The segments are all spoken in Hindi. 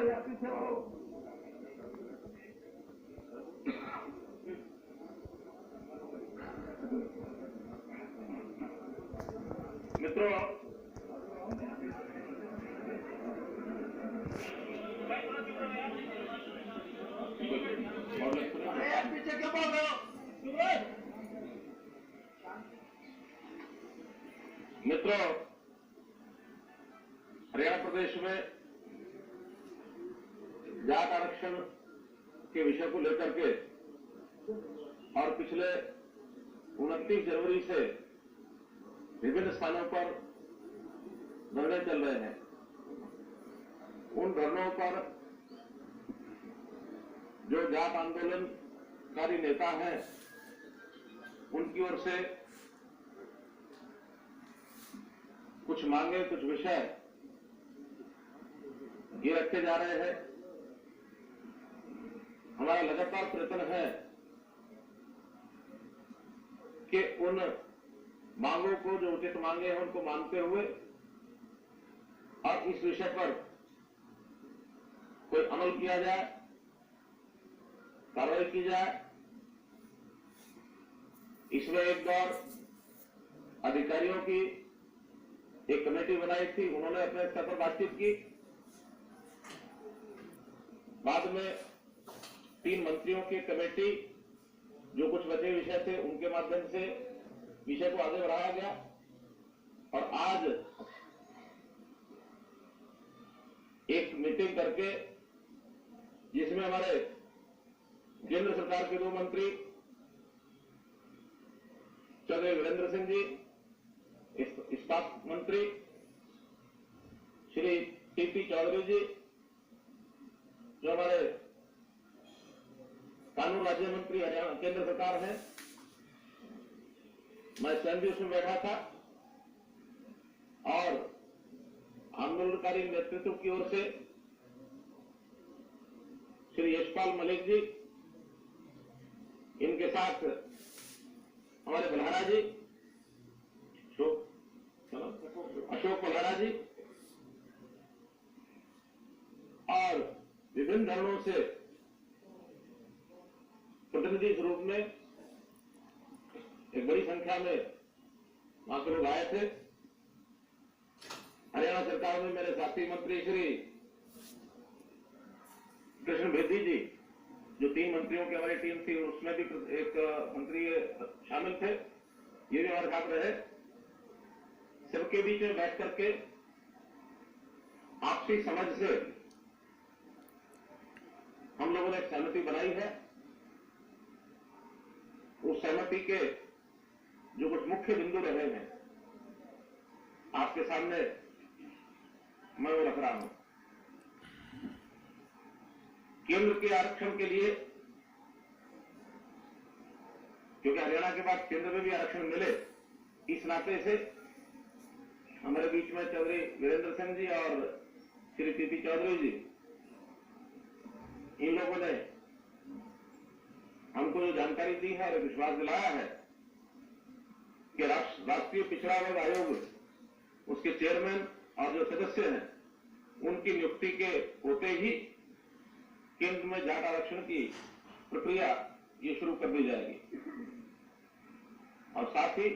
मित्रों, पीछे क्यों बोल रहे हो? मित्रों, हरियाणा प्रदेश में जाट आरक्षण के विषय को लेकर के और पिछले 29 जनवरी से विभिन्न स्थानों पर धरने चल रहे हैं। उन धरनों पर जो जाट आंदोलनकारी नेता हैं, उनकी ओर से कुछ मांगे, कुछ विषय ये रखे जा रहे हैं। हमारा लगातार प्रयत्न है कि उन मांगों को, जो उचित मांगे हैं, उनको मानते हुए और इस विषय पर कोई अमल किया जाए, कार्रवाई की जाए। इसमें एक बार अधिकारियों की एक कमेटी बनाई थी, उन्होंने अपने स्तर पर बातचीत की। बाद में 3 मंत्रियों की कमेटी, जो कुछ बचे विषय थे, उनके माध्यम से विषय को आगे बढ़ाया गया और आज एक मीटिंग करके, जिसमें हमारे केंद्र सरकार के 2 मंत्री चौधरी वीरेंद्र सिंह जी, इस्पात मंत्री श्री टीपी चौधरी जी, जो हमारे कानून राज्य मंत्री हरियाणा केंद्र सरकार है, मैं स्वयं भी उसमें बैठा था, और आंदोलनकारी नेतृत्व की ओर से श्री यशपाल मलिक जी, इनके साथ हमारे बल्हारा जी, अशोक बल्हारा जी, और विभिन्न धर्मों से प्रतिनिधि स्वरूप में एक बड़ी संख्या में वहां से लोग आए थे। हरियाणा सरकार में मेरे साथी मंत्री श्री कृष्ण बेदी जी, जो 3 मंत्रियों की हमारी टीम थी, उसमें भी एक मंत्री शामिल थे, ये भी हमारे साथ रहे। सबके बीच में बैठ करके आपसी समझ से हम लोगों ने एक सहमति बनाई है। उस सहमति के जो कुछ मुख्य बिंदु रहे हैं, आपके सामने मैं वो रख रहा हूं। केंद्र के आरक्षण के लिए, क्योंकि हरियाणा के बाद केंद्र में भी आरक्षण मिले, इस नाते से हमारे बीच में चौधरी वीरेंद्र सिंह जी और श्री टीपी चौधरी जी, इन लोगों ने हमको जो जानकारी दी है और विश्वास दिलाया है कि राष्ट्रीय पिछड़ा वर्ग आयोग, उसके चेयरमैन और जो सदस्य हैं, उनकी नियुक्ति के होते ही केंद्र में जाट आरक्षण की प्रक्रिया ये शुरू कर दी जाएगी। और साथ ही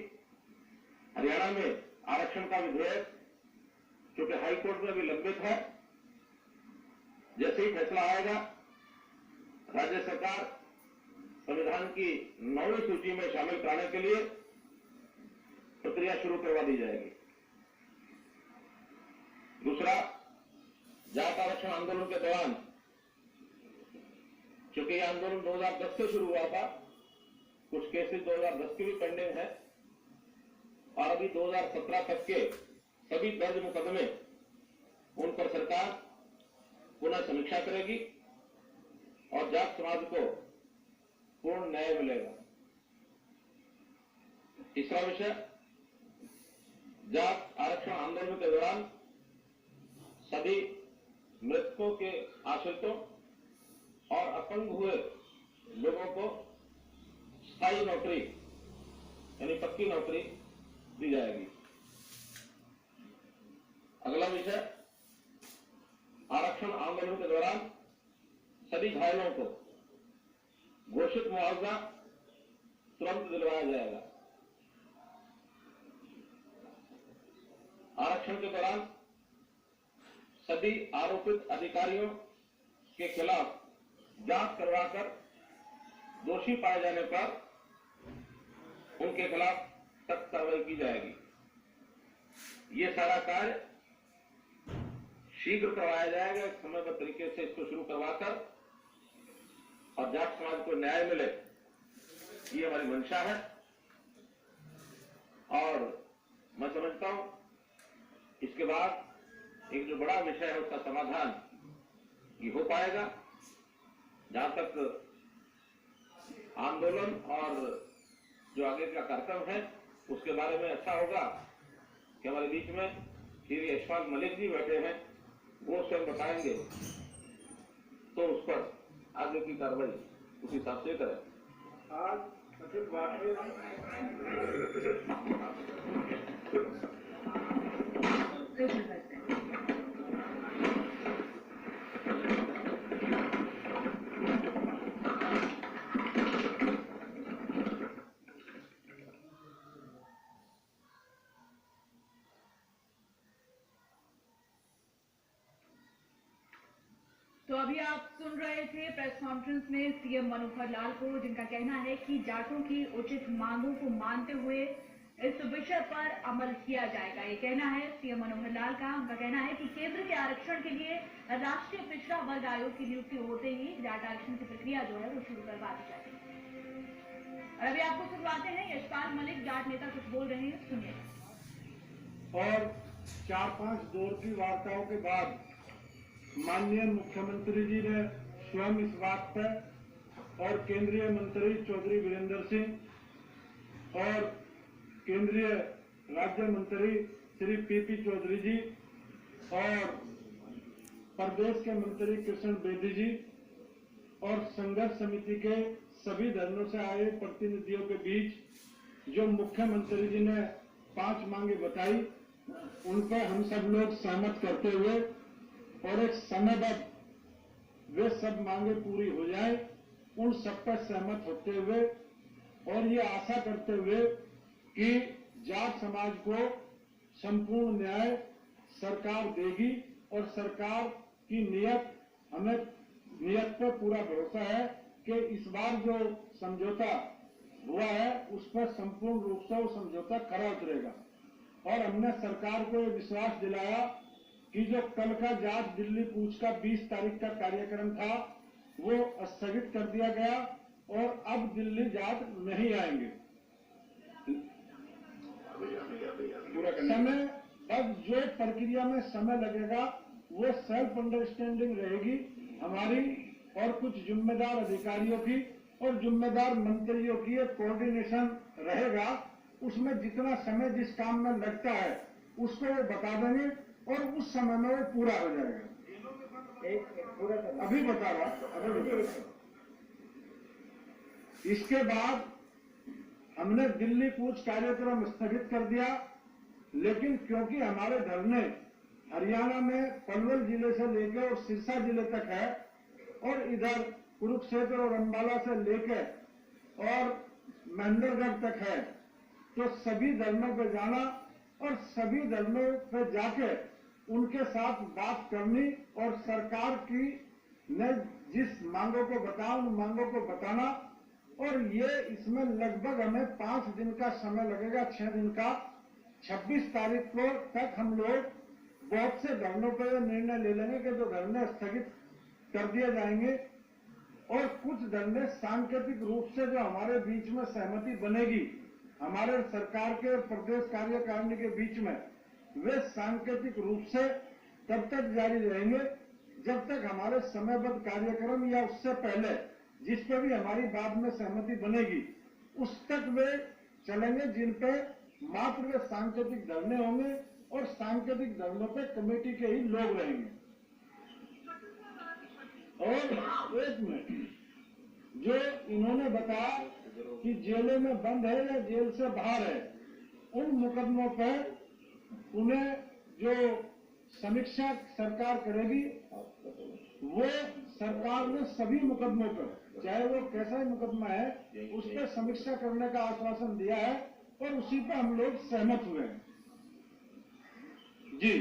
हरियाणा में आरक्षण का विधेयक, जो कि हाईकोर्ट में भी लंबित है, जैसे ही फैसला आएगा, राज्य सरकार संविधान की 9वीं सूची में शामिल कराने के लिए प्रक्रिया शुरू करवा दी जाएगी। दूसरा, जाट आरक्षण आंदोलन के दौरान, क्योंकि यह आंदोलन 2010 से शुरू हुआ था, कुछ केसेस 2010 की भी पेंडिंग है, और अभी 2017 तक के सभी दर्ज मुकदमे, उन पर सरकार पुनः समीक्षा करेगी और जाट समाज को पूर्ण न्याय मिलेगा। तीसरा विषय, जाट आरक्षण आंदोलन के दौरान सभी मृतकों के आश्रितों और अपंग हुए लोगों को स्थायी नौकरी, यानी पक्की नौकरी दी जाएगी। अगला विषय, आरक्षण आंदोलन के दौरान सभी घायलों को घोषित मुआवजा तुरंत दिलवाया जाएगा। आरक्षण के दौरान सभी आरोपित अधिकारियों के खिलाफ जांच करवाकर दोषी पाए जाने पर उनके खिलाफ सख्त कार्रवाई की जाएगी। ये सारा कार्य शीघ्र करवाया जाएगा, समयबद्ध तरीके से इसको शुरू करवाकर और जाट समाज को न्याय मिले, ये हमारी मंशा है। और मैं समझता हूं इसके बाद एक जो बड़ा विषय है उसका समाधान ये हो पाएगा। जहां तक आंदोलन और जो आगे का कार्यक्रम है उसके बारे में अच्छा होगा कि हमारे बीच में श्री यशपाल मलिक जी बैठे हैं, वो स्वयं बताएंगे, तो उस पर आगे की कार्रवाई उस हिसाब से करें। आज कथित वाकये तो अभी आप सुन रहे थे प्रेस कॉन्फ्रेंस में सीएम मनोहर लाल को, जिनका कहना है कि जाटों की उचित मांगों को मानते हुए इस विषय पर अमल किया जाएगा। ये कहना है सीएम मनोहर लाल का। उनका कहना है कि केंद्र के आरक्षण के लिए राष्ट्रीय पिछड़ा वर्ग आयोग की नियुक्ति होते ही जाट आरक्षण की प्रक्रिया जो है वो शुरू करवा दी जाएगी। और अभी आपको सुनवाते हैं यशपाल मलिक, जाट नेता कुछ बोल रहे हैं, सुनिए। और 4-5 दौर की वार्ताओं के बाद माननीय मुख्यमंत्री जी ने स्वयं इस बात पर और केंद्रीय मंत्री चौधरी वीरेंद्र सिंह और केंद्रीय राज्य मंत्री श्री पीपी चौधरी जी और प्रदेश के मंत्री कृष्ण बेदी जी और संघर्ष समिति के सभी धर्मों से आए प्रतिनिधियों के बीच जो मुख्यमंत्री जी ने 5 मांगे बताई, उन पर हम सब लोग सहमत करते हुए और एक समयबद्ध वे सब मांगे पूरी हो जाए, उन सब पर सहमत होते हुए और ये आशा करते हुए कि जाट समाज को संपूर्ण न्याय सरकार देगी और सरकार की नियत पर पूरा भरोसा है कि इस बार जो समझौता हुआ है उस पर संपूर्ण रूप से वो समझौता खरा उतरेगा। और हमने सरकार को ये विश्वास दिलाया कि जो कल का जाट दिल्ली कूच का 20 तारीख का कार्यक्रम था वो स्थगित कर दिया गया और अब दिल्ली जाट नहीं आएंगे। समय अब जो प्रक्रिया में समय लगेगा वो सेल्फ अंडरस्टैंडिंग रहेगी हमारी और कुछ जिम्मेदार अधिकारियों की और जिम्मेदार मंत्रियों की एक कोऑर्डिनेशन रहेगा। उसमें जितना समय जिस काम में लगता है उसको वो बता देंगे और उस समय में वो पूरा हो जाएगा। अभी बता रहा। इसके बाद हमने दिल्ली कूच कार्यक्रम स्थगित कर दिया, लेकिन क्योंकि हमारे धरने हरियाणा में पलवल जिले से लेकर और सिरसा जिले तक है और इधर कुरुक्षेत्र और अंबाला से लेकर और महेंद्रगढ़ तक है, तो सभी धर्मों पर जाना और सभी धर्मों पर जाके उनके साथ बात करनी और सरकार की ने जिस मांगों को बताया उन मांगों को बताना। और ये इसमें लगभग हमें 5 दिन का समय लगेगा, 6 दिन का। 26 तारीख को तक हम लोग बहुत से धरनों पर निर्णय ले लेंगे कि जो धरने स्थगित कर दिए जाएंगे और कुछ धरने सांकेतिक रूप से जो हमारे बीच में सहमति बनेगी हमारे सरकार के प्रदेश कार्यकारिणी के बीच में, वे सांकेतिक रूप से तब तक जारी रहेंगे जब तक हमारे समयबद्ध कार्यक्रम या उससे पहले जिस पे भी हमारी बाद में सहमति बनेगी उस तक वे चलेंगे, जिन पे मात्र वे सांकेतिक धरने होंगे और सांकेतिक धरनों पे कमेटी के ही लोग रहेंगे। और एक मिनट, जो इन्होंने बताया कि जेलों में बंद है या जेल से बाहर है, उन मुकदमों पर उन्हें जो समीक्षा सरकार करेगी। वो सरकार ने सभी मुकदमों पर, चाहे वो कैसा ही मुकदमा है, उस पर समीक्षा करने का आश्वासन दिया है और उसी पर हम लोग सहमत हुए हैं। जी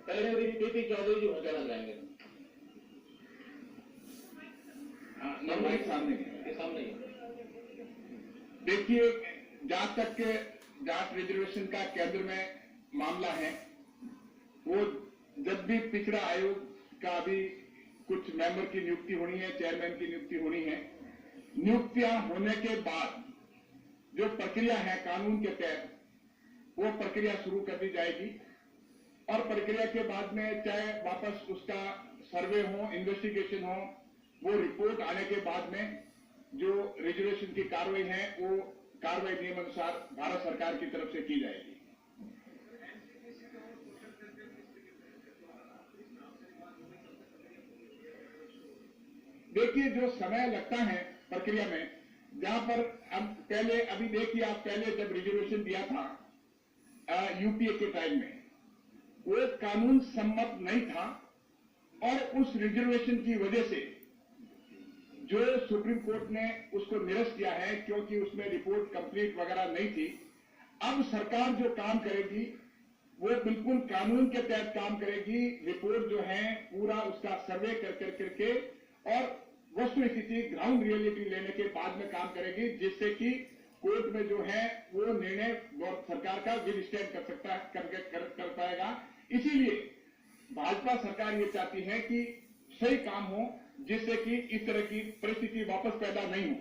पहले पीपी चौधरी जी कहना चाहेंगे। माइक सामने देखिए, जहां तक के जाट रिजर्वेशन का केंद्र में मामला है, वो जब भी पिछड़ा आयोग का भी कुछ मेंबर की नियुक्ति होनी है, चेयरमैन की नियुक्ति होनी है, नियुक्तियां होने के बाद जो प्रक्रिया है कानून के तहत, वो प्रक्रिया शुरू कर दी जाएगी और प्रक्रिया के बाद में चाहे वापस उसका सर्वे हो, इन्वेस्टिगेशन हो, वो रिपोर्ट आने के बाद में जो रिजर्वेशन की कार्रवाई है वो कार्रवाई नियम अनुसार भारत सरकार की तरफ से की जाएगी। देखिए, जो समय लगता है प्रक्रिया में, जहां पर अब पहले अभी देखिए आप, पहले जब रिजर्वेशन दिया था यूपीए के टाइम में, वो कानून सम्मत नहीं था और उस रिजर्वेशन की वजह से जो सुप्रीम कोर्ट ने उसको निरस्त किया है, क्योंकि उसमें रिपोर्ट कंप्लीट वगैरह नहीं थी। अब सरकार जो काम करेगी वो बिल्कुल कानून के तहत काम करेगी। रिपोर्ट जो है पूरा उसका सर्वे करके और वस्तु स्थिति, ग्राउंड रियलिटी लेने के बाद में काम करेगी, जिससे कि कोर्ट में जो है वो निर्णय सरकार का विल स्टैंड कर सकता है, कर पाएगा। इसीलिए भाजपा सरकार ये चाहती है कि सही काम हो, जिससे कि इस तरह की परिस्थिति वापस पैदा नहीं हो।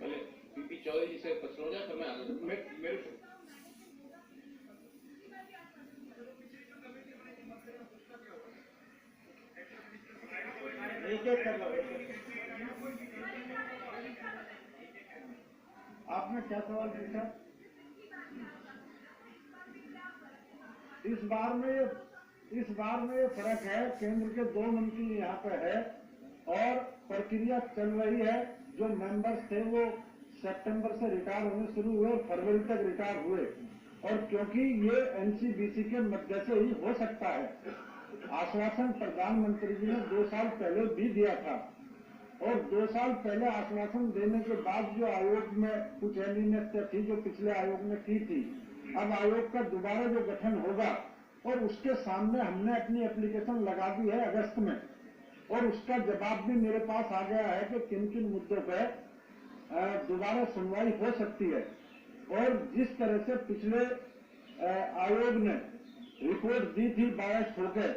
पहले पीपी चौधरी जी से प्रश्न हो जाए, फिर मैं आगे मेरे आपने क्या सवाल पूछा? इस बार में ये फर्क है, केंद्र के 2 मंत्री यहाँ पे है और प्रक्रिया चल रही है। जो मेंबर्स थे वो सितंबर से रिटायर होने शुरू हुए और फरवरी तक रिटायर हुए, और क्योंकि ये एनसीबीसी के मध्य से ही हो सकता है, आश्वासन प्रधानमंत्री जी ने 2 साल पहले भी दिया था और 2 साल पहले आश्वासन देने के बाद जो आयोग में कुछ अनियमितता थी जो पिछले आयोग ने की थी, अब आयोग का दोबारा जो गठन होगा और उसके सामने हमने अपनी एप्लीकेशन लगा दी है अगस्त में, और उसका जवाब भी मेरे पास आ गया है कि किन किन मुद्दों पर दोबारा सुनवाई हो सकती है। और जिस तरह से पिछले आयोग ने रिपोर्ट दी थी बायस्ड होकर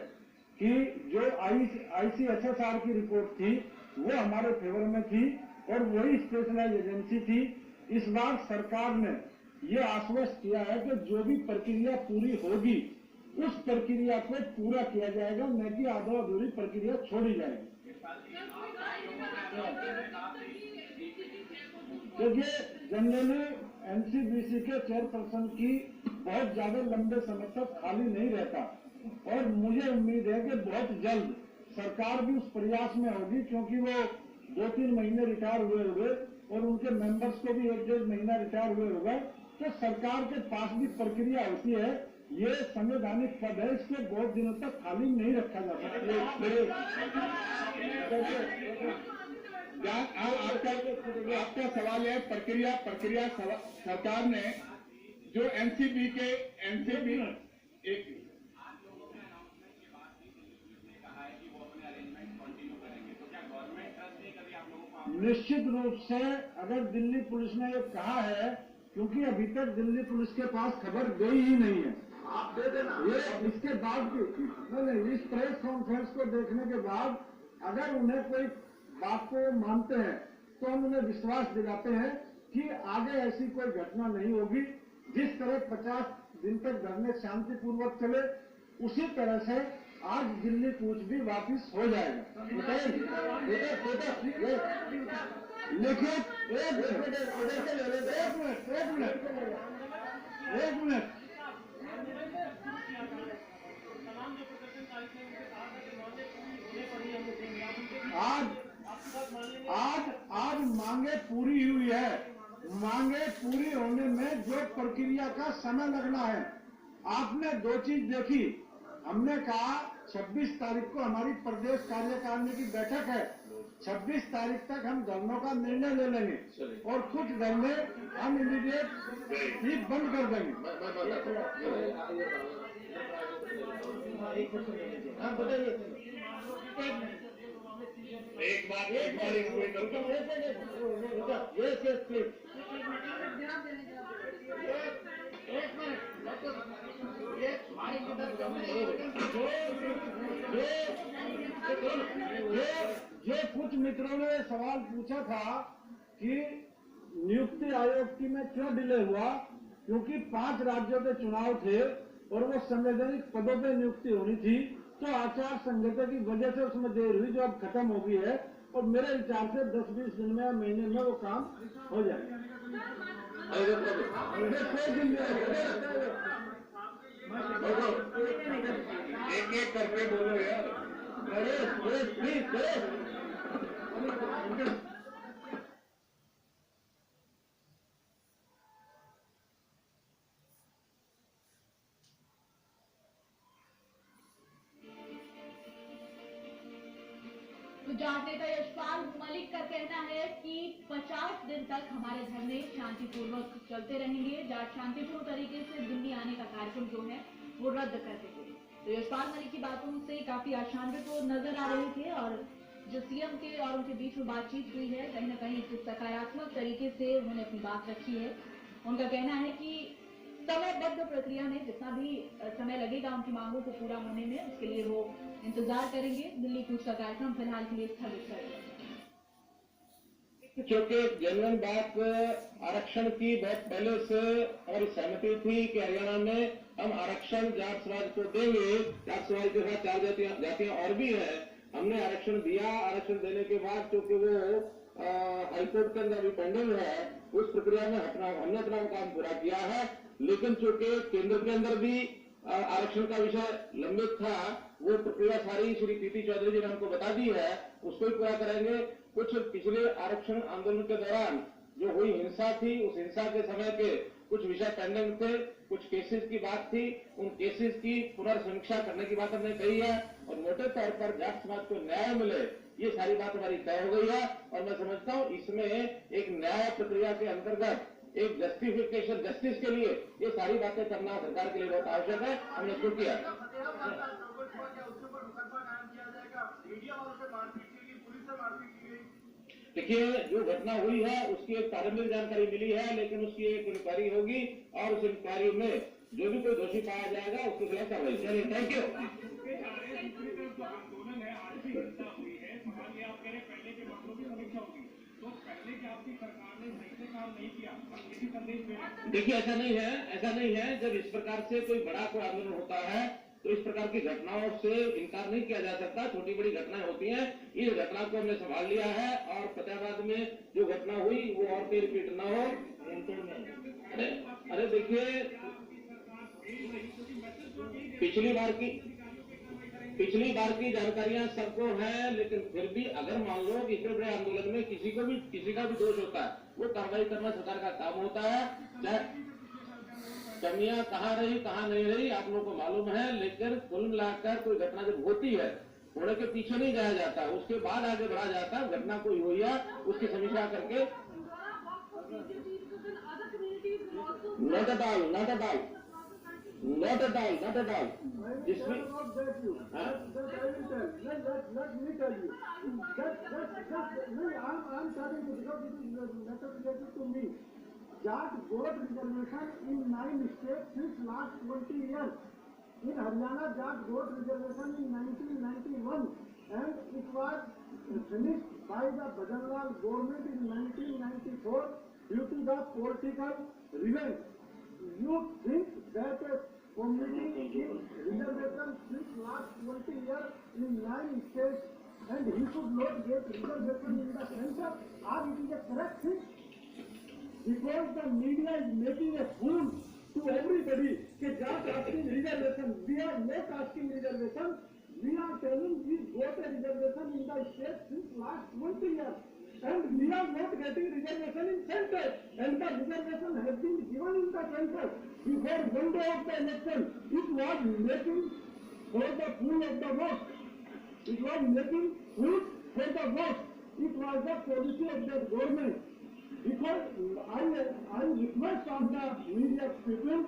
कि जो आईसीएसएसआर की रिपोर्ट थी वो हमारे फेवर में थी और वही स्पेशलाइज एजेंसी थी, इस बार सरकार ने ये आश्वस्त किया है कि जो भी प्रक्रिया पूरी होगी उस प्रक्रिया को पूरा किया जाएगा, न कि आधा अधूरी प्रक्रिया छोड़ी जाएगी। देखिए, जनरली एनसीबीसी के चेयरपर्सन की बहुत ज्यादा लंबे समय तक खाली नहीं रहता और मुझे उम्मीद है कि बहुत जल्द सरकार भी उस प्रयास में होगी, क्योंकि वो 2-3 महीने रिटायर हुए और उनके मेंबर्स को भी 1-1.5 महीना रिटायर हुए, तो सरकार के पास भी प्रक्रिया होती है। ये संवैधानिक पद है, इसको बहुत दिनों तक खाली नहीं रखा जा सकता। आपका सवाल है प्रक्रिया सरकार ने जो एनसीबी एक निश्चित रूप से अगर दिल्ली पुलिस ने ये कहा है, क्योंकि अभी तक दिल्ली पुलिस के पास खबर गई ही नहीं है, आप दे देना। ये इसके बाद भी नहीं, इस प्रेस कॉन्फ्रेंस को देखने के बाद अगर उन्हें कोई बात को मानते हैं तो हम उन्हें विश्वास दिलाते हैं कि आगे ऐसी कोई घटना नहीं होगी। जिस तरह 50 दिन तक धरने शांतिपूर्वक चले, उसी तरह से आज दिल्ली कूच भी वापिस हो जाएगा। लिखिए, एक मिनट आज मांगे पूरी हुई है। मांगे पूरी होने में जो प्रक्रिया का समय लगना है, आपने दो चीज देखी। हमने कहा 26 तारीख को हमारी प्रदेश कार्यकारिणी की बैठक है, 26 तारीख तक हम धरनों का निर्णय ले लेंगे और कुछ धरने हम इमीडिएट ही बंद कर देंगे। हाँ बताइए। एक बार ये कुछ मित्रों ने सवाल पूछा था कि नियुक्ति आयोग की में क्यों डिले हुआ, क्योंकि 5 राज्यों के चुनाव थे और वो संवैधानिक पदों पे नियुक्ति होनी थी, तो आचार संहिता की वजह से उसमें देर हुई, जो अब खत्म हो गई है और मेरे विचार से 10-20 दिन में या महीने में वो काम हो जाएगा। एक एक करके बोलो यार। गुजरात नेता यशपाल मलिक का कहना है कि 50 दिन तक हमारे धरने शांतिपूर्वक चलते रहेंगे। जाट शांतिपूर्ण तरीके से दिल्ली आने का कार्यक्रम जो है वो रद्द कर देंगे। तो यशपाल मलिक की बातों से काफी आशान्वित वो नजर आ रहे थे और जो सीएम के और उनके बीच में बातचीत हुई है, कहीं न कहीं एक सकारात्मक तरीके से उन्होंने अपनी बात रखी है। उनका कहना है कि समयबद्ध प्रक्रिया में जितना भी समय लगेगा उनकी मांगों को पूरा होने में, उसके लिए वो इंतजार करेंगे। दिल्ली कूच का कार्यक्रम फिलहाल के लिए स्थगित करेंगे। क्योंकि जेन्युइन बात आरक्षण की बहुत पहले से हमारी सहमति थी कि हरियाणा में हम आरक्षण जाट समाज को देंगे। जाट समाज के साथ 4 जातियां और भी है, हमने आरक्षण दिया। आरक्षण देने के बाद चूंकि वो हाईकोर्ट के अंदर भी पेंडिंग है, उस प्रक्रिया में हमने अपना काम पूरा किया है। लेकिन चूंकि केंद्र के अंदर भी आरक्षण का विषय लंबित था, वो प्रक्रिया सारी श्री पीपी चौधरी जी ने हमको बता दी है, उसको ही पूरा करेंगे। कुछ पिछले आरक्षण आंदोलन के दौरान जो हुई हिंसा थी, उस हिंसा के समय के कुछ विषय पेंडिंग थे, कुछ केसेस की बात थी, उन केसेस की पुनर्समीक्षा करने की बात हमने कही है और मोटे तौर पर जाट समाज को न्याय मिले, ये सारी बात हमारी तय हो गई है। और मैं समझता हूँ इसमें एक न्याय प्रक्रिया के अंतर्गत एक जस्टिफिकेशन, जस्टिस के लिए ये सारी बातें करना सरकार के लिए बहुत आवश्यक है। हमने शुरू किया। देखिए, जो घटना हुई है उसकी एक प्रारंभिक जानकारी मिली है, लेकिन उसकी एक इंक्वायरी होगी और उस इंक्वायरी में जो भी कोई दोषी पाया जाएगा उसके खिलाफ कार्रवाई। चलिए, थैंक यू। आंदोलन है, आज भी हिंसा हुई है, सवाल ये आप कह रहे पहले के मामलों की समीक्षा होगी, तो पहले की आपकी सरकार ने सही से काम नहीं किया, किसी संदेश में? देखिए, ऐसा नहीं है। जब इस प्रकार से कोई बड़ा कोई आंदोलन होता है तो इस प्रकार की घटनाओं से इनकार नहीं किया जा सकता। छोटी बड़ी घटनाएं होती हैं, इस घटना को हमने संभाल लिया है और फतेहाबाद में जो घटना हुई वो और कोई रिपीट ना हो। अरे देखिए, पिछली बार की जानकारियां सबको हैं, लेकिन फिर भी अगर मान लो कि इतने बड़े आंदोलन में किसी का भी दोष होता है, वो कार्रवाई करना सरकार का काम होता है। चाहे कमियां कहाँ रही कहाँ नहीं रही आप लोगों को मालूम है, लेकिन कुल मिलाकर कोई घटना जब होती है, थोड़े के पीछे नहीं जाया जाता, उसके बाद आगे बढ़ा जाता है। घटना कोई हुई है उसकी समीक्षा करके not at all जिसमें let me tell you I'm telling you because it is related to me. Jat vote reservation in 9 states since last 20 years. In Haryana, Jat vote reservation in 1991 and it was finished by the Bajanlal government in 1994 due to the political revenge. You think that a community is reservation since last 20 years in 9 states and he should not get reservation in the center, or it is a correct thing? Because the media is making a fool to everybody that just asking reservation. We are not asking reservation. We are telling we got a reservation in the state since last 20 years. and we are not getting reservation in center, and the reservation has been given in the center. Before one day of the election, it was making for the pool of the vote. It was making food for the vote. It was the policy of the government. Because I request on the media people,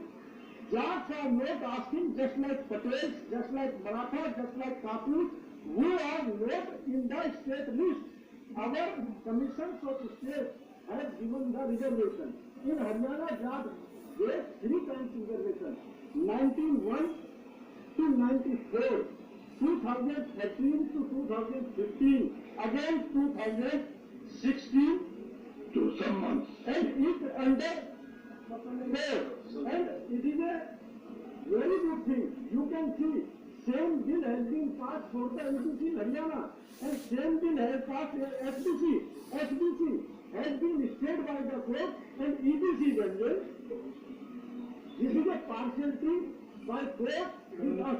Jats are not asking just like Patels, just like Maratha, just like Kapur, who are not in the state list. Our commissions of state have given the reservation. In Haryana, Jat gave 3 times reservation. 1901 to 94, 2013 to 2015, again 2016 to some months. And it under there. And it is a very good thing. You can see, same bill has been passed for the LBC in Haryana, and same bill has passed SBC. SBC has been stayed by the court, and EBC Bengal. This is a partiality by court with us.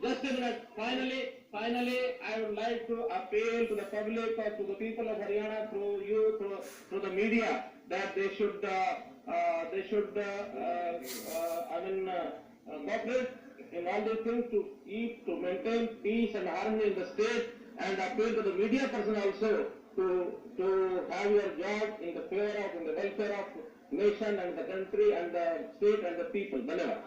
Just a minute. Finally, I would like to appeal to the public or to the people of Haryana through you, through the media, that they should cooperate in all these things to maintain peace and harmony in the state, and appeal to the media person also to have your job in the welfare of nation and the country and the state and the people. Dhanyavad.